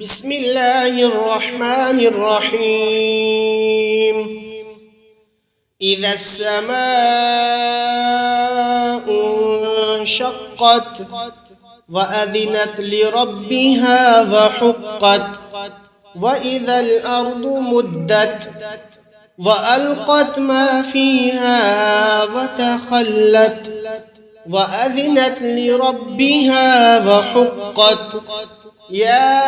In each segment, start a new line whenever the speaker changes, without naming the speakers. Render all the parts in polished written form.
بسم الله الرحمن الرحيم. إذا السماء انشقت وأذنت لربها وحقت وإذا الأرض مدت وألقت ما فيها وتخلت وأذنت لربها وحقت. يا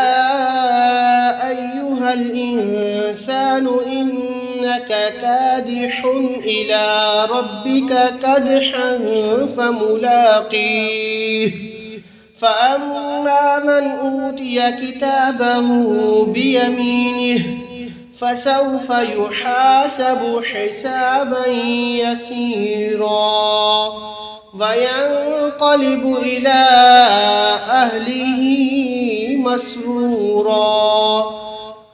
أيها الإنسان إنك كادح إلى ربك كدحا فملاقيه. فأما من أوتي كتابه بيمينه فسوف يحاسب حسابا يسيرا وينقلب إلى أهله مسرورا.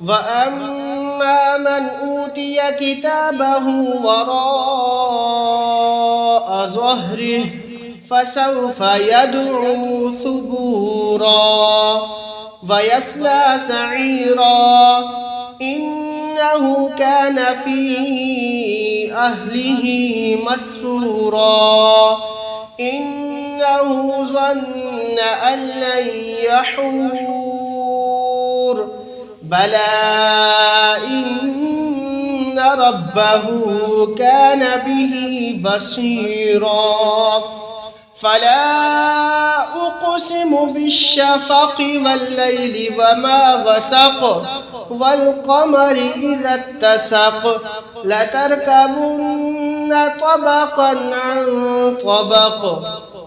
وأما من أوتي كتابه وراء ظهره فسوف يدعو ثبورا ويصلى سعيرا إنه كان في أهله مسرورا إنه ظن أن لن يحور بلى إن ربه كان به بصيرا. فلا أقسم بالشفق والليل وما وسق والقمر إذا اتسق لتركبن طبقا عن طبق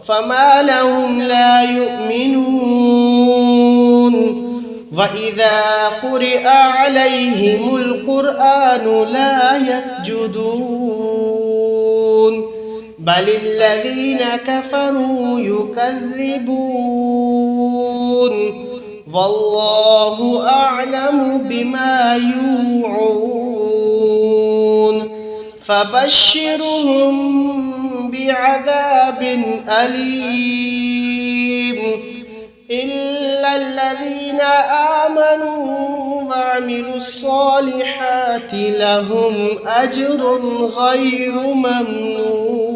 فما لهم لا يؤمنون. وإذا قرئ عليهم القرآن لا يسجدون بل الذين كفروا يكذبون والله أعلم بما يوعون. فبشرهم بعذاب أليم إلا الذين آمنوا وعملوا الصالحات لهم أجر غير ممنون.